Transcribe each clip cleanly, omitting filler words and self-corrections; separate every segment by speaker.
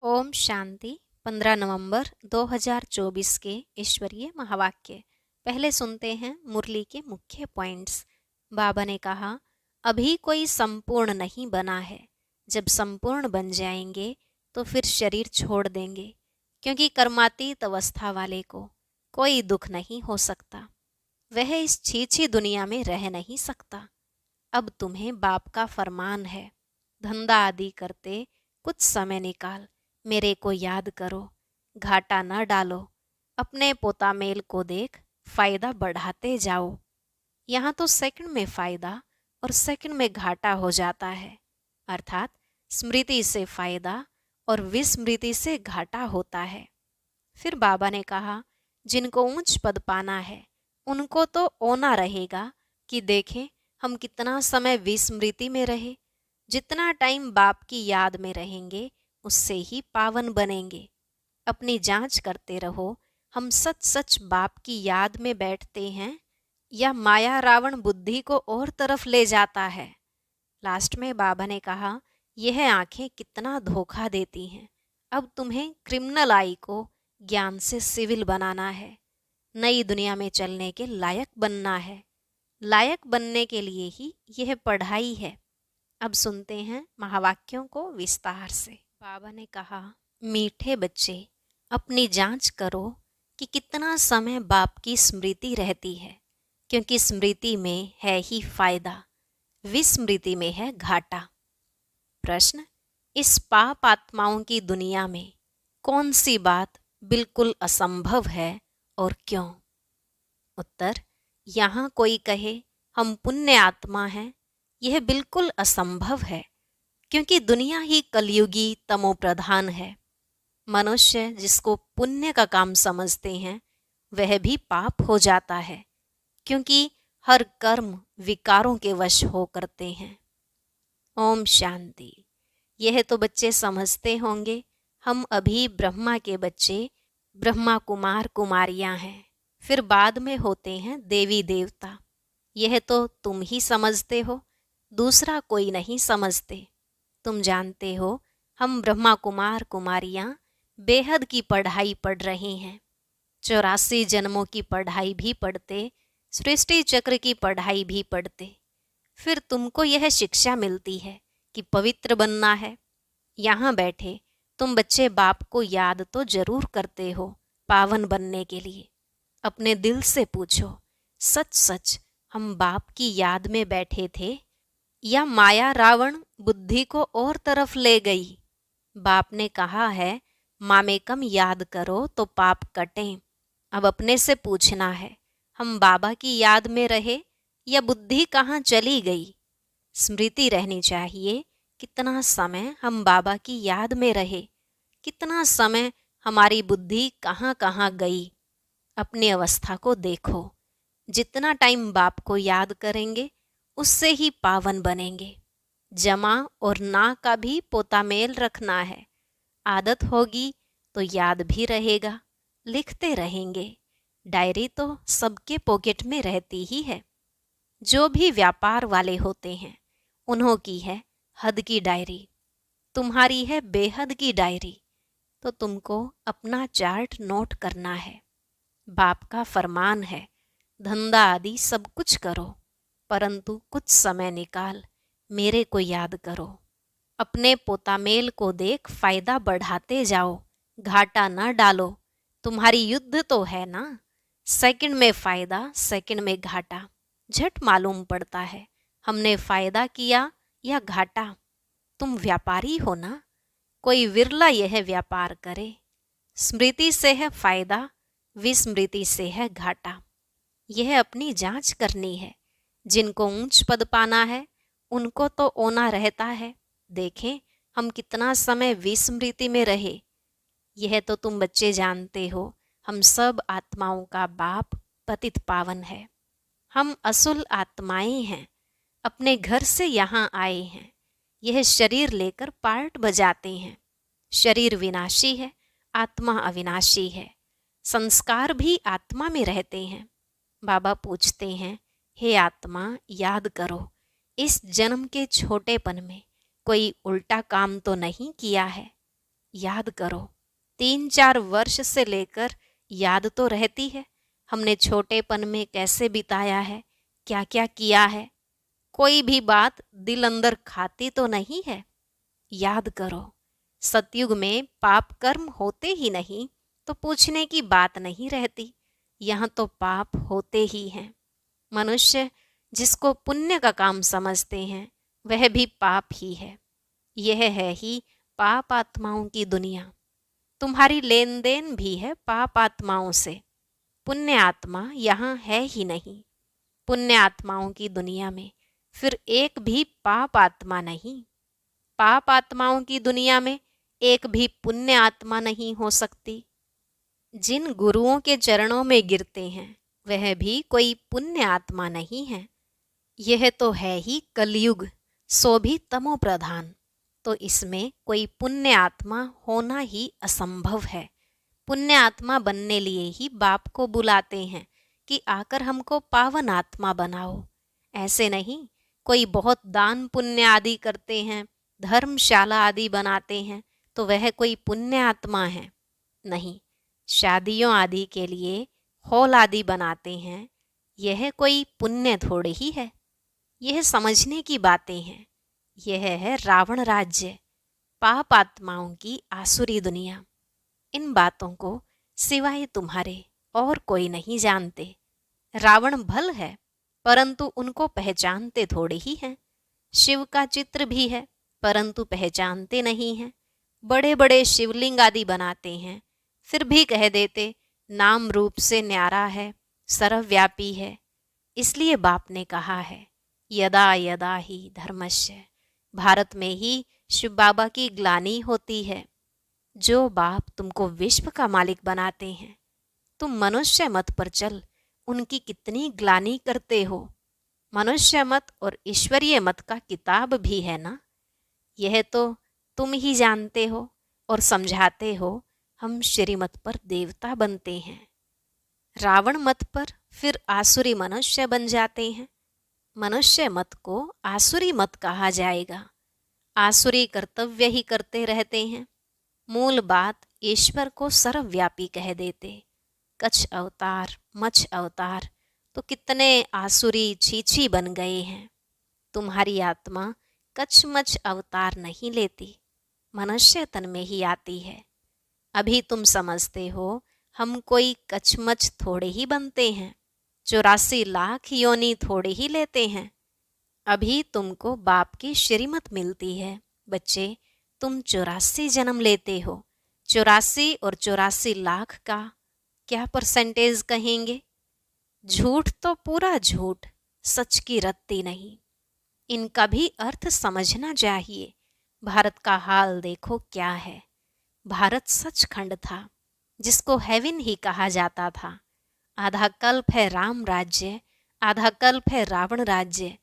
Speaker 1: ओम शांति। 15 नवंबर 2024 के ईश्वरीय महावाक्य। पहले सुनते हैं मुरली के मुख्य पॉइंट्स। बाबा ने कहा, अभी कोई संपूर्ण नहीं बना है। जब संपूर्ण बन जाएंगे तो फिर शरीर छोड़ देंगे, क्योंकि कर्मातीत अवस्था वाले को कोई दुख नहीं हो सकता। वह इस छीछी दुनिया में रह नहीं सकता। अब तुम्हें बाप का फरमान है, धंधा आदि करते कुछ समय निकाल मेरे को याद करो, घाटा न डालो, अपने पोता मेल को देख फायदा बढ़ाते जाओ। यहाँ तो सेकंड में फायदा और सेकंड में घाटा हो जाता है, अर्थात स्मृति से फायदा और विस्मृति से घाटा होता है। फिर बाबा ने कहा, जिनको ऊंच पद पाना है उनको तो ओना रहेगा कि देखें हम कितना समय विस्मृति में रहे। जितना टाइम बाप की याद में रहेंगे उससे ही पावन बनेंगे। अपनी जांच करते रहो, हम सच सच बाप की याद में बैठते हैं या माया रावण बुद्धि को और तरफ ले जाता है। लास्ट में बाबा ने कहा, यह आंखें कितना धोखा देती हैं। अब तुम्हें क्रिमिनल आई को ज्ञान से सिविल बनाना है। नई दुनिया में चलने के लायक बनना है। लायक बनने के लिए ही यह पढ़ाई है। अब सुनते हैं महावाक्यों को विस्तार से। बाबा ने कहा, मीठे बच्चे, अपनी जांच करो कि कितना समय बाप की स्मृति रहती है, क्योंकि स्मृति में है ही फायदा, विस्मृति में है घाटा। प्रश्न, इस पाप आत्माओं की दुनिया में कौन सी बात बिल्कुल असंभव है और क्यों? उत्तर, यहाँ कोई कहे हम पुण्य आत्मा हैं, यह बिल्कुल असंभव है, क्योंकि दुनिया ही कलयुगी तमोप्रधान है। मनुष्य जिसको पुण्य का काम समझते हैं वह भी पाप हो जाता है, क्योंकि हर कर्म विकारों के वश हो करते हैं। ओम शांति। यह तो बच्चे समझते होंगे, हम अभी ब्रह्मा के बच्चे, ब्रह्मा कुमार कुमारियां हैं, फिर बाद में होते हैं देवी देवता। यह तो तुम ही समझते हो, दूसरा कोई नहीं समझते। तुम जानते हो हम ब्रह्मा कुमार कुमारियां बेहद की पढ़ाई पढ़ रहे हैं। 84 जन्मों की पढ़ाई भी पढ़ते, सृष्टि चक्र की पढ़ाई भी पढ़ते। फिर तुमको यह शिक्षा मिलती है कि पवित्र बनना है। यहाँ बैठे तुम बच्चे बाप को याद तो जरूर करते हो पावन बनने के लिए। अपने दिल से पूछो, सच सच हम बाप की याद में बैठे थे या माया रावण बुद्धि को और तरफ ले गई? बाप ने कहा है, मामेकम याद करो तो पाप कटें। अब अपने से पूछना है, हम बाबा की याद में रहे या बुद्धि कहाँ चली गई? स्मृति रहनी चाहिए, कितना समय हम बाबा की याद में रहे, कितना समय हमारी बुद्धि कहाँ कहाँ गई। अपनी अवस्था को देखो, जितना टाइम बाप को याद करेंगे उससे ही पावन बनेंगे। जमा और ना का भी पोता मेल रखना है। आदत होगी तो याद भी रहेगा, लिखते रहेंगे। डायरी तो सबके पॉकेट में रहती ही है। जो भी व्यापार वाले होते हैं उन्हों की है हद की डायरी, तुम्हारी है बेहद की डायरी। तो तुमको अपना चार्ट नोट करना है। बाप का फरमान है, धंधा आदि सब कुछ करो, परंतु कुछ समय निकाल मेरे को याद करो। अपने पोता मेल को देख फायदा बढ़ाते जाओ, घाटा न डालो। तुम्हारी युद्ध तो है ना, सेकंड में फायदा सेकंड में घाटा। झट मालूम पड़ता है हमने फायदा किया या घाटा। तुम व्यापारी हो ना, कोई विरला यह व्यापार करे। स्मृति से है फायदा, विस्मृति से है घाटा। यह अपनी जांच करनी है। जिनको ऊंच पद पाना है उनको तो ओना रहता है। देखें हम कितना समय विस्मृति में रहे। यह तो तुम बच्चे जानते हो, हम सब आत्माओं का बाप पतित पावन है। हम असुल आत्माएं हैं, अपने घर से यहाँ आए हैं। यह शरीर लेकर पार्ट बजाते हैं। शरीर विनाशी है, आत्मा अविनाशी है। संस्कार भी आत्मा में रहते हैं। बाबा पूछते हैं, हे आत्मा याद करो, इस जन्म के छोटेपन में कोई उल्टा काम तो नहीं किया है? याद करो, 3-4 वर्ष से लेकर याद तो रहती है, हमने छोटेपन में कैसे बिताया है, क्या क्या किया है। कोई भी बात दिल अंदर खाती तो नहीं है। याद करो, सतयुग में पाप कर्म होते ही नहीं तो पूछने की बात नहीं रहती। यहाँ तो पाप होते ही हैं। मनुष्य जिसको पुण्य का काम समझते हैं वह भी पाप ही है। यह है ही पाप आत्माओं की दुनिया। तुम्हारी लेन देन भी है पाप आत्माओं से। पुण्य आत्मा यहाँ है ही नहीं। पुण्य आत्माओं की दुनिया में फिर एक भी पाप आत्मा नहीं। पाप आत्माओं की दुनिया में एक भी पुण्य आत्मा नहीं हो सकती। जिन गुरुओं के चरणों में गिरते हैं वह भी कोई पुण्य आत्मा नहीं है। यह तो है ही कलयुग, सो भी तमो प्रधान। तो इसमें कोई पुण्य आत्मा होना ही असंभव है। पुण्य आत्मा बनने लिए ही बाप को बुलाते हैं कि आकर हमको पावन आत्मा बनाओ। ऐसे नहीं कोई बहुत दान पुण्य आदि करते हैं, धर्मशाला आदि बनाते हैं तो वह कोई पुण्य आत्मा है? नहीं। शादियों आदि के लिए हॉल आदि बनाते हैं, यह कोई पुण्य थोड़े ही है। यह समझने की बातें हैं। यह है रावण राज्य, पाप आत्माओं की आसुरी दुनिया। इन बातों को सिवाय तुम्हारे और कोई नहीं जानते। रावण भल है परंतु उनको पहचानते थोड़े ही हैं। शिव का चित्र भी है परंतु पहचानते नहीं हैं। बड़े बड़े शिवलिंग आदि बनाते हैं, फिर भी कह देते नाम रूप से न्यारा है, सर्वव्यापी है। इसलिए बाप ने कहा है यदा यदा ही धर्मस्य। भारत में ही शिव बाबा की ग्लानि होती है। जो बाप तुमको विश्व का मालिक बनाते हैं, तुम मनुष्य मत पर चल उनकी कितनी ग्लानि करते हो। मनुष्य मत और ईश्वरीय मत का किताब भी है ना, यह तो तुम ही जानते हो और समझाते हो। हम श्रीमत पर देवता बनते हैं, रावण मत पर फिर आसुरी मनुष्य बन जाते हैं। मनुष्य मत को आसुरी मत कहा जाएगा। आसुरी कर्तव्य ही करते रहते हैं। मूल बात ईश्वर को सर्वव्यापी कह देते। कछ अवतार मछ अवतार तो कितने आसुरी छीछी बन गए हैं। तुम्हारी आत्मा कछमच अवतार नहीं लेती, मनुष्य तन में ही आती है। अभी तुम समझते हो हम कोई कछमच थोड़े ही बनते हैं, 84 लाख योनि थोड़े ही लेते हैं। अभी तुमको बाप की श्रीमत मिलती है। बच्चे, तुम 84 जन्म लेते हो। 84 और 84 लाख का क्या परसेंटेज कहेंगे? झूठ तो पूरा झूठ, सच की रत्ती नहीं। इनका भी अर्थ समझना चाहिए। भारत का हाल देखो क्या है। भारत सचखंड था जिसको हेवन ही कहा जाता था। आधा कल्प है राम राज्य, आधा कल्प है रावण राज्य।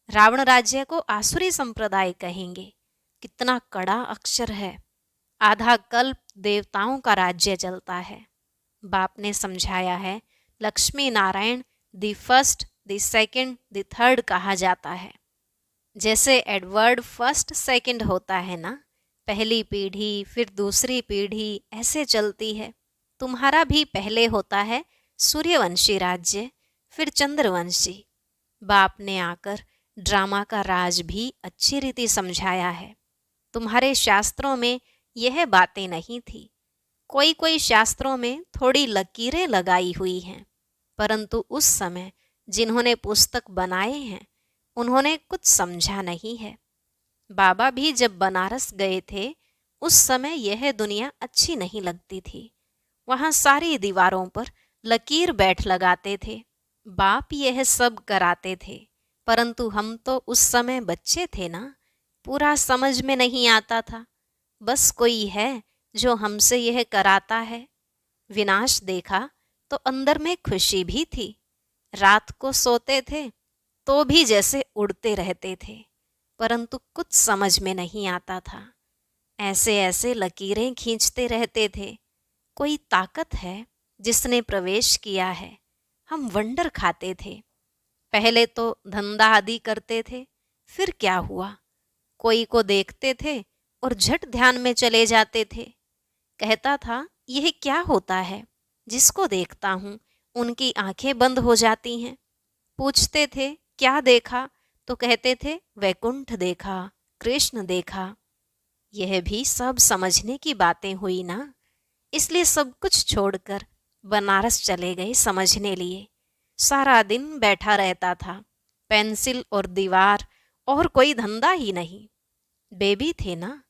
Speaker 1: रावण राज्य को आसुरी संप्रदाय कहेंगे। कितना कड़ा अक्षर है। आधा कल्प देवताओं का राज्य चलता है। बाप ने समझाया है Lakshmi Narayan the first, the second, the third कहा जाता है। जैसे एडवर्ड फर्स्ट सेकंड होता है ना, पहली पीढ़ी फिर दूसरी पीढ़ी ऐसे चलती है। तुम्हारा भी पहले होता है सूर्यवंशी राज्य, फिर चंद्रवंशी। बाप ने आकर ड्रामा का राज भी अच्छी रीति समझाया है। तुम्हारे शास्त्रों में यह बातें नहीं थी। कोई कोई शास्त्रों में थोड़ी लकीरें लगाई हुई हैं, परंतु उस समय जिन्होंने पुस्तक बनाए हैं उन्होंने कुछ समझा नहीं है। बाबा भी जब बनारस गए थे उस समय यह दुनिया अच्छी नहीं लगती थी। वहाँ सारी दीवारों पर लकीर बैठ लगाते थे। बाप यह सब कराते थे, परंतु हम तो उस समय बच्चे थे ना, पूरा समझ में नहीं आता था। बस कोई है जो हमसे यह कराता है। विनाश देखा तो अंदर में खुशी भी थी। रात को सोते थे तो भी जैसे उड़ते रहते थे, परंतु कुछ समझ में नहीं आता था। ऐसे ऐसे लकीरें खींचते रहते थे। कोई ताकत है जिसने प्रवेश किया है। हम वंडर खाते थे। पहले तो धंधा आदि करते थे, फिर क्या हुआ? कोई को देखते थे और झट ध्यान में चले जाते थे। कहता था, यह क्या होता है? जिसको देखता हूँ उनकी आंखें बंद हो जाती हैं। पूछते थे, क्या देखा? तो कहते थे, वैकुंठ देखा, कृष्ण देखा। यह भी सब समझने की बातें हुई ना, इसलिए सब कुछ छोड़कर बनारस चले गए समझने लिए। सारा दिन बैठा रहता था, पेंसिल और दीवार, और कोई धंधा ही नहीं। बेबी थे ना,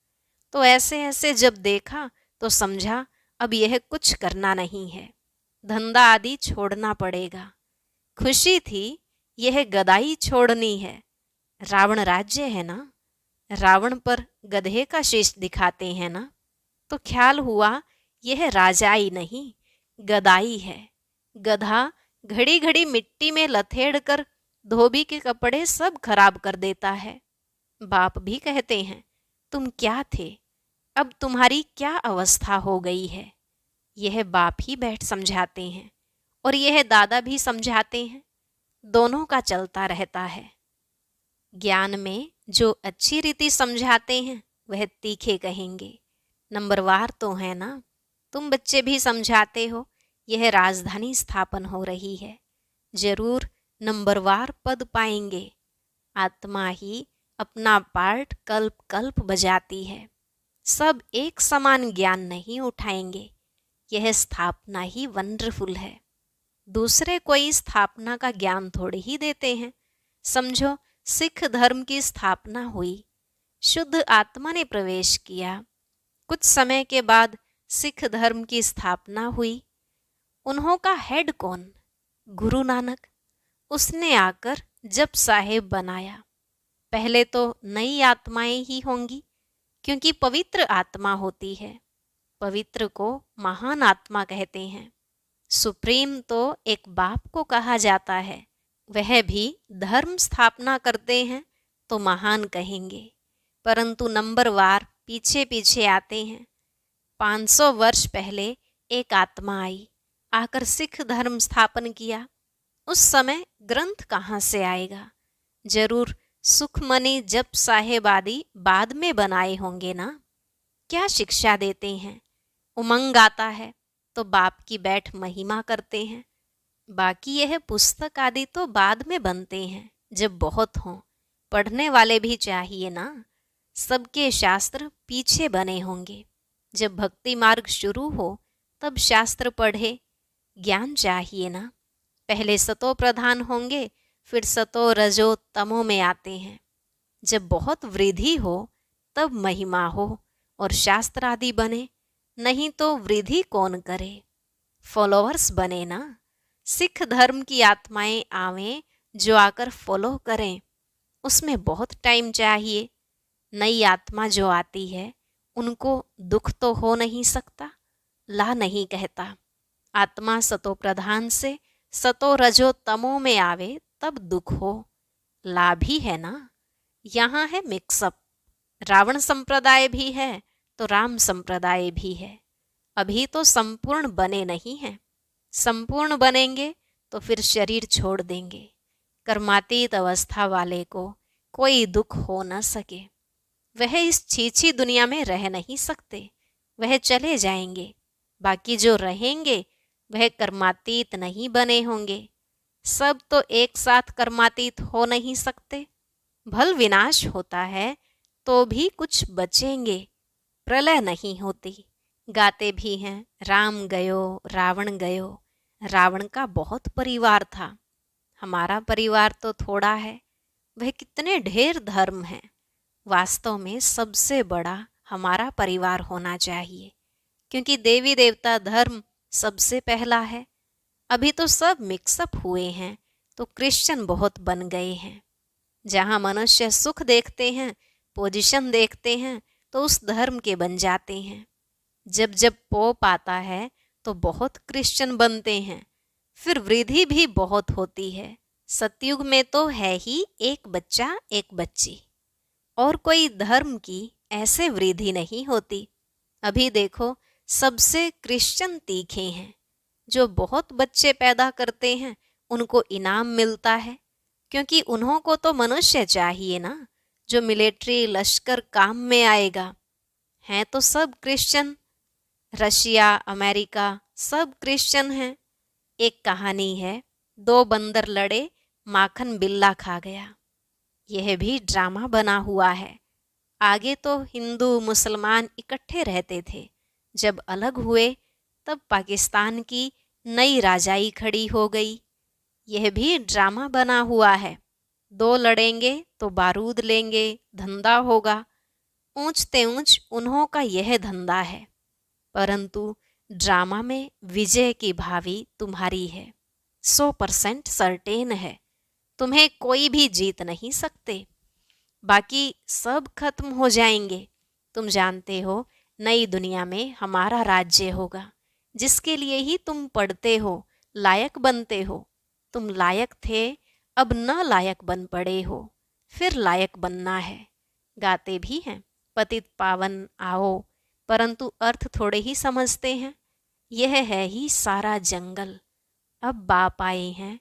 Speaker 1: तो ऐसे ऐसे जब देखा तो समझा अब यह कुछ करना नहीं है, धंधा आदि छोड़ना पड़ेगा। खुशी थी, यह गदाई छोड़नी है। रावण राज्य है ना, रावण पर गधे का शीश दिखाते हैं ना, तो ख्याल हुआ यह राजाई नहीं, गदाई है। गधा घड़ी घड़ी मिट्टी में लथेड़ कर धोबी के कपड़े सब खराब कर देता है। बाप भी कहते हैं, तुम क्या थे, अब तुम्हारी क्या अवस्था हो गई है। यह बाप ही बैठ समझाते हैं और यह दादा भी समझाते हैं, दोनों का चलता रहता है। ज्ञान में जो अच्छी रीति समझाते हैं वह तीखे कहेंगे, नंबरवार तो है ना। तुम बच्चे भी समझाते हो, यह राजधानी स्थापन हो रही है, जरूर नंबरवार पद पाएंगे। आत्मा ही अपना पार्ट कल्प कल्प बजाती है, सब एक समान ज्ञान नहीं उठाएंगे। यह स्थापना ही वंडरफुल है। दूसरे कोई स्थापना का ज्ञान थोड़े ही देते हैं। समझो, सिख धर्म की स्थापना हुई, शुद्ध आत्मा ने प्रवेश किया, कुछ समय के बाद सिख धर्म की स्थापना हुई। उन्हों का हेड कौन? गुरु नानक। उसने आकर जप साहेब बनाया। पहले तो नई आत्माएं ही होंगी, क्योंकि पवित्र आत्मा होती है। पवित्र को महान आत्मा कहते हैं। सुप्रीम तो एक बाप को कहा जाता है, वह भी धर्म स्थापना करते हैं तो महान कहेंगे, परंतु नंबरवार पीछे पीछे आते हैं। 500 वर्ष पहले एक आत्मा आई, आकर सिख धर्म स्थापन किया। उस समय ग्रंथ कहाँ से आएगा? जरूर सुखमनी जप साहेब आदि बाद में बनाए होंगे ना। क्या शिक्षा देते हैं? उमंग आता है तो बाप की बैठ महिमा करते हैं। बाकी यह पुस्तक आदि तो बाद में बनते हैं, जब बहुत हों। पढ़ने वाले भी चाहिए ना, सबके शास्त्र पीछे बने होंगे। जब भक्ति मार्ग शुरू हो तब शास्त्र पढ़े, ज्ञान चाहिए ना। पहले सतो प्रधान होंगे, फिर सतो रजो तमो में आते हैं। जब बहुत वृद्धि हो तब महिमा हो और शास्त्र आदि बने, नहीं तो वृद्धि कौन करे? फॉलोअर्स बने ना। सिख धर्म की आत्माएं आवें जो आकर फॉलो करें, उसमें बहुत टाइम चाहिए। नई आत्मा जो आती है उनको दुख तो हो नहीं सकता, ला नहीं कहता। आत्मा सतो प्रधान से सतो रजो तमो में आवे तब दुख हो, ला भी है ना। यहाँ है मिक्सअप, रावण संप्रदाय भी है तो राम संप्रदाय भी है। अभी तो संपूर्ण बने नहीं हैं, संपूर्ण बनेंगे तो फिर शरीर छोड़ देंगे। कर्मातीत अवस्था वाले को कोई दुख हो न सके, वह इस छीछी दुनिया में रह नहीं सकते, वह चले जाएंगे। बाकी जो रहेंगे वह कर्मातीत नहीं बने होंगे। सब तो एक साथ कर्मातीत हो नहीं सकते। भल विनाश होता है तो भी कुछ बचेंगे, प्रलय नहीं होती। गाते भी हैं, राम गयो रावण गयो। रावण का बहुत परिवार था, हमारा परिवार तो थोड़ा है, वह कितने ढेर धर्म हैं। वास्तव में सबसे बड़ा हमारा परिवार होना चाहिए, क्योंकि देवी देवता धर्म सबसे पहला है। अभी तो सब मिक्सअप हुए हैं तो क्रिश्चियन बहुत बन गए हैं। जहाँ मनुष्य सुख देखते हैं, पोजीशन देखते हैं, तो उस धर्म के बन जाते हैं। जब जब पोप आता है तो बहुत क्रिश्चियन बनते हैं, फिर वृद्धि भी बहुत होती है। सतयुग में तो है ही एक बच्चा एक बच्ची, और कोई धर्म की ऐसे वृद्धि नहीं होती। अभी देखो, सबसे क्रिश्चियन तीखे हैं। जो बहुत बच्चे पैदा करते हैं उनको इनाम मिलता है, क्योंकि उन्हों को तो मनुष्य चाहिए ना, जो मिलिट्री लश्कर काम में आएगा। हैं तो सब क्रिश्चियन। रशिया, अमेरिका सब क्रिश्चियन हैं। एक कहानी है, 2 बंदर लड़े, माखन बिल्ला खा गया। यह भी ड्रामा बना हुआ है। आगे तो हिंदू मुसलमान इकट्ठे रहते थे, जब अलग हुए तब पाकिस्तान की नई राजाई खड़ी हो गई। यह भी ड्रामा बना हुआ है। 2 लड़ेंगे तो बारूद लेंगे, धंधा होगा। ऊंचते ऊंच उन्हों का यह धंधा है, परंतु ड्रामा में विजय की भावी तुम्हारी है। 100% सर्टेन है, तुम्हें कोई भी जीत नहीं सकते। बाकी सब खत्म हो जाएंगे। तुम जानते हो, नई दुनिया में हमारा राज्य होगा, जिसके लिए ही तुम पढ़ते हो, लायक बनते हो। तुम लायक थे, अब न लायक बन पड़े हो, फिर लायक बनना है। गाते भी हैं, पतित पावन आओ, परंतु अर्थ थोड़े ही समझते हैं। यह है ही सारा जंगल। अब बाप आए हैं,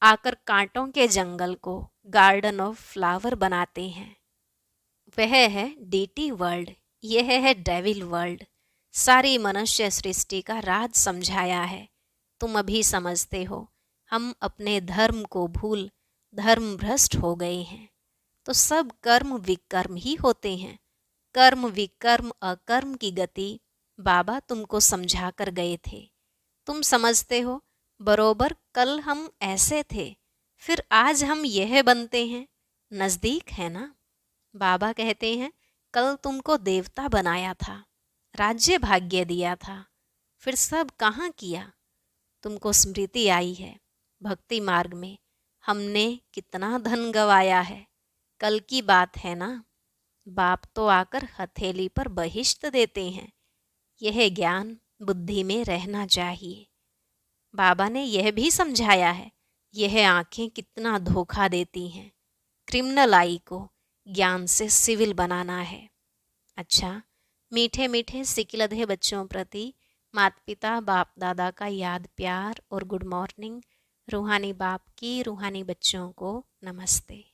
Speaker 1: आकर कांटों के जंगल को गार्डन ऑफ फ्लावर बनाते हैं। वह है डीटी वर्ल्ड, यह है डेविल वर्ल्ड। सारी मनुष्य सृष्टि का राज समझाया है। तुम अभी समझते हो, हम अपने धर्म को भूल धर्म भ्रष्ट हो गए हैं। तो सब कर्म विकर्म ही होते हैं। कर्म विकर्म अकर्म की गति बाबा तुमको समझा कर गए थे। तुम समझते हो, बरोबर कल हम ऐसे थे, फिर आज हम यह बनते हैं। नज़दीक है ना। बाबा कहते हैं, कल तुमको देवता बनाया था, राज्य भाग्य दिया था, फिर सब कहाँ किया। तुमको स्मृति आई है, भक्ति मार्ग में हमने कितना धन गवाया है। कल की बात है ना। बाप तो आकर हथेली पर बहिष्ट देते हैं। यह ज्ञान बुद्धि में रहना चाहिए। बाबा ने यह भी समझाया है, यह आंखें कितना धोखा देती हैं। क्रिमिनल आई को ज्ञान से सिविल बनाना है। अच्छा, मीठे मीठे सिकिलधे बच्चों प्रति माता पिता बाप दादा का याद प्यार और गुड मॉर्निंग। रूहानी बाप की रूहानी बच्चों को नमस्ते।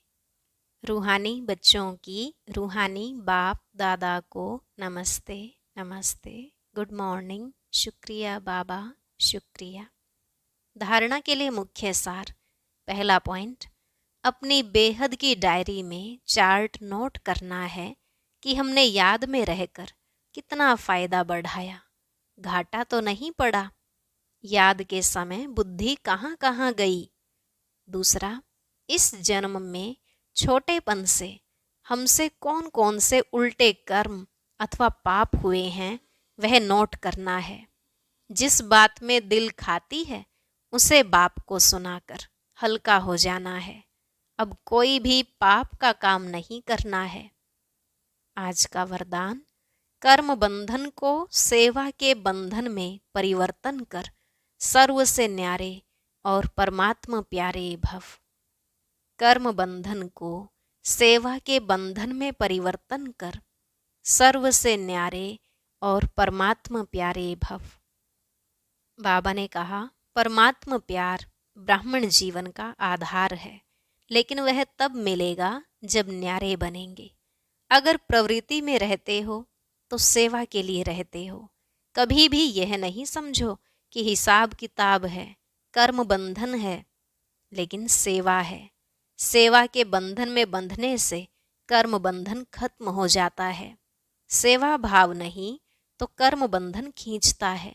Speaker 1: रूहानी बच्चों की रूहानी बाप दादा को नमस्ते नमस्ते, गुड मॉर्निंग, शुक्रिया बाबा, शुक्रिया। धारणा के लिए मुख्य सार। पहला पॉइंट, अपनी बेहद की डायरी में चार्ट नोट करना है कि हमने याद में रहकर कितना फायदा बढ़ाया, घाटा तो नहीं पड़ा। याद के समय बुद्धि कहाँ कहाँ गई। दूसरा, इस जन्म में छोटेपन से हमसे कौन कौन से उल्टे कर्म अथवा पाप हुए हैं, वह नोट करना है। जिस बात में दिल खाती है, उसे बाप को सुनाकर हल्का हो जाना है। अब कोई भी पाप का काम नहीं करना है। आज का वरदान, कर्म बंधन को सेवा के बंधन में परिवर्तन कर सर्व से न्यारे और परमात्मा प्यारे भव। कर्म बंधन को सेवा के बंधन में परिवर्तन कर सर्व से न्यारे और परमात्मा प्यारे भव। बाबा ने कहा, परमात्मा प्यार ब्राह्मण जीवन का आधार है, लेकिन वह तब मिलेगा जब न्यारे बनेंगे। अगर प्रवृत्ति में रहते हो तो सेवा के लिए रहते हो। कभी भी यह नहीं समझो कि हिसाब किताब है, कर्म बंधन है, लेकिन सेवा है। सेवा के बंधन में बंधने से कर्म बंधन खत्म हो जाता है। सेवा भाव नहीं तो कर्म बंधन खींचता है।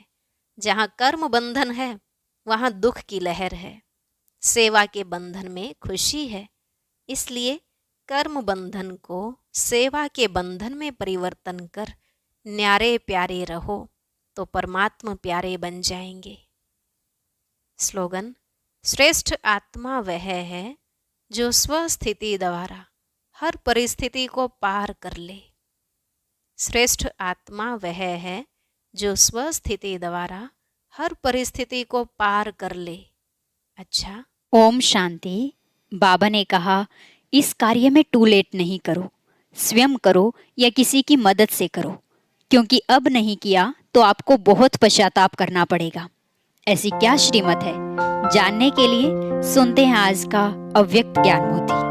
Speaker 1: जहाँ कर्म बंधन है, वहाँ दुख की लहर है। सेवा के बंधन में खुशी है। इसलिए कर्म बंधन को सेवा के बंधन में परिवर्तन कर न्यारे प्यारे रहो तो परमात्मा प्यारे बन जाएंगे। स्लोगन, श्रेष्ठ आत्मा वह है जो स्वस्थिति द्वारा हर परिस्थिति को पार कर ले। श्रेष्ठ आत्मा वह है जो स्वस्थिति द्वारा हर परिस्थिति को पार कर ले। अच्छा,
Speaker 2: ओम शांति। बाबा ने कहा, इस कार्य में टू लेट नहीं करो, स्वयं करो या किसी की मदद से करो, क्योंकि अब नहीं किया तो आपको बहुत पश्चाताप करना पड़ेगा। ऐसी क्या श्रीमत है, जानने के लिए सुनते हैं आज का अव्यक्त ज्ञान मोती।